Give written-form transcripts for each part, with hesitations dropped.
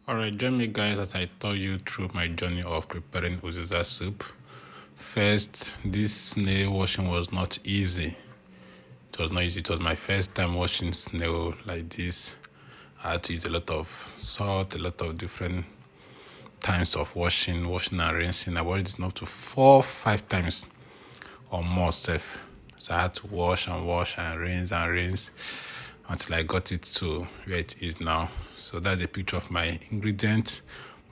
Alright, join me guys as I talk you through my journey of preparing Uziza soup. First, this snail washing was not easy. It was not easy. It was my first time washing snail like this. I had to use a lot of salt, a lot of different times of washing and rinsing. I washed it up to 4-5 times or more safe. So I had to wash and rinse until I got it to where it is now. So that's a picture of my ingredients,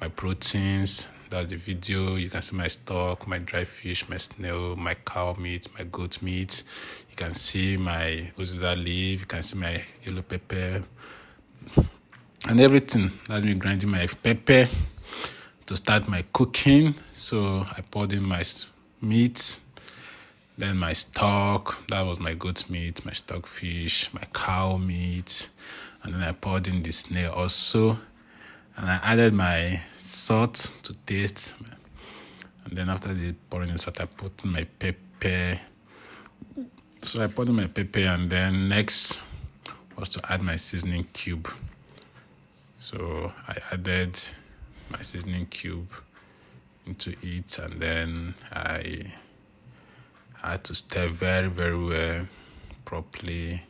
my proteins. That's the video. You can see my stock, my dry fish, my snail, my cow meat, my goat meat. You can see my uziza leaf. You can see my yellow pepper and everything. That's me grinding my pepper to start my cooking. So I poured in my meat, then my stock, that was my goat meat, my stock fish, my cow meat, and then I poured in the snail also, and I added my salt to taste, and then after the pouring in salt, I put in my pepper. So I poured in my pepper, and then next was to add my seasoning cube. So I added my seasoning cube into it, and then I had to stir very, very well, properly,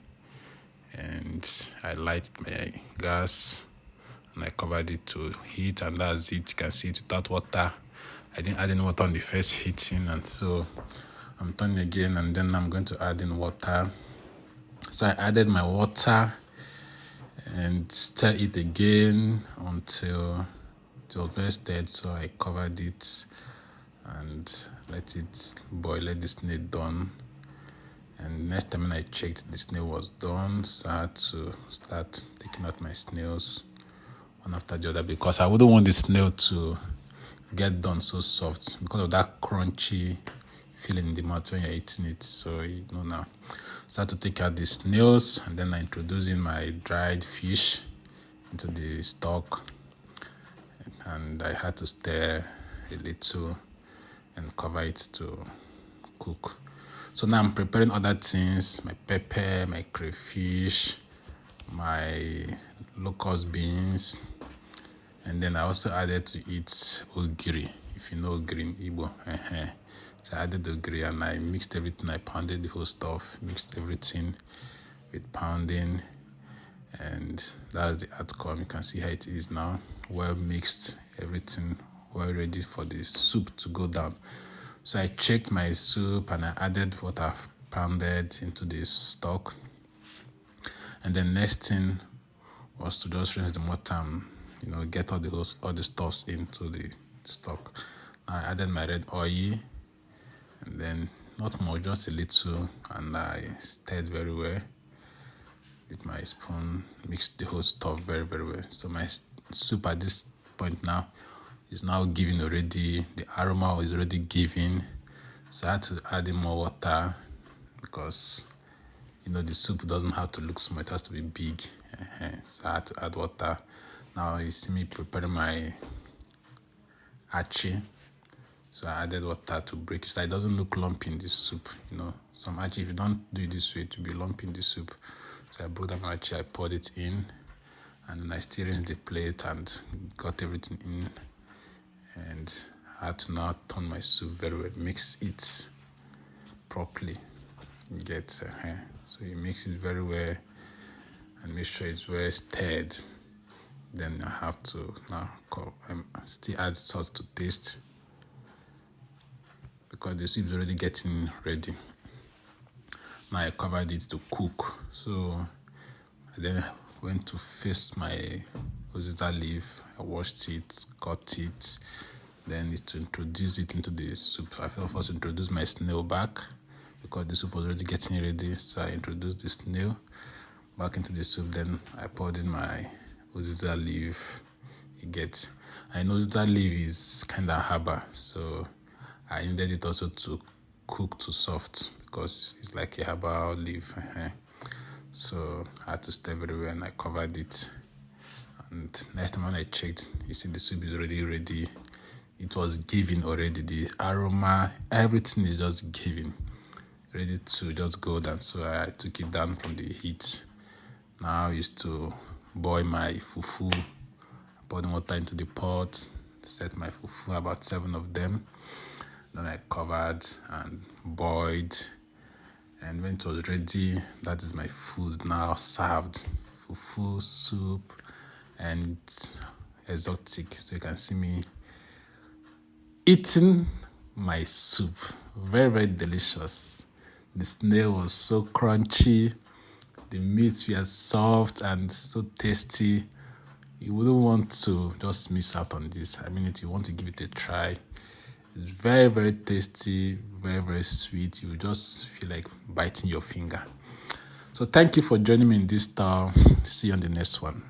and I lighted my gas and I covered it to heat, and that's it. You can see it without water. I didn't add any water on the first heating, and so I'm turning again, and then I'm going to add in water. So I added my water and stir it again until it was very stirred. So I covered it and let it boil, let the snail done. And next time when I checked, the snail was done, so I had to start taking out my snails one after the other, because I wouldn't want the snail to get done so soft because of that crunchy feeling in the mouth when you're eating it. So you know now. So I had to take out the snails, and then I introduced in my dried fish into the stock, and I had to stir a little and cover it to cook. So now I'm preparing other things: my pepper, my crayfish, my locust beans, and then I also added to it ogiri, if you know ogiri in Igbo. So I added ogiri and I mixed everything. I pounded the whole stuff, mixed everything with pounding, and that's the outcome. You can see how it is now, well mixed, everything well ready for the soup to go down. So I checked my soup and I added what I've pounded into the stock. And then next thing was to just rinse the water and, get all the stuffs into the stock. Now I added my red oil, and then not more, just a little, and I stirred very well with my spoon, mixed the whole stuff very, very well. So my soup at this point now is now giving already, the aroma is already giving. So I had to add in more water because the soup doesn't have to look small, it has to be big. So I had to add water. Now you see me preparing my achi. So I added water to break it so it doesn't look lumpy in this soup. Some achi, if you don't do it this way, it will be lumpy in the soup. So I brought down my achi, I poured it in, and then I still rinsed the plate and got everything in. And I had to now turn my soup very well, mix it properly. So you mix it very well and make sure it's well stirred. Then I have to now still add salt to taste, because the soup is already getting ready. Now I covered it to cook. So I then went to face my uziza leaf. I washed it, cut it, then to introduce it into the soup. I first introduced my snail back because the soup was already getting ready. So I introduced the snail back into the soup. Then I poured in my uziza leaf. I know that leaf is kind of herbal, so I needed it also to cook to soft because it's like a herbal leaf. So I had to stir very well and I covered it. And next time when I checked, you see the soup is already ready. It was giving already. The aroma, everything is just giving, ready to just go down. So I took it down from the heat. Now I used to boil my fufu, poured water into the pot, set my fufu, about 7 of them. Then I covered and boiled. And when it was ready, that is my food now served. Fufu, soup, and exotic. So you can see me eating my soup. Very, very delicious. The snail was so crunchy. The meat was soft and so tasty. You wouldn't want to just miss out on this. I mean, you want to give it a try. It's very, very tasty, very, very sweet. You just feel like biting your finger. So thank you for joining me in this style. See you on the next one.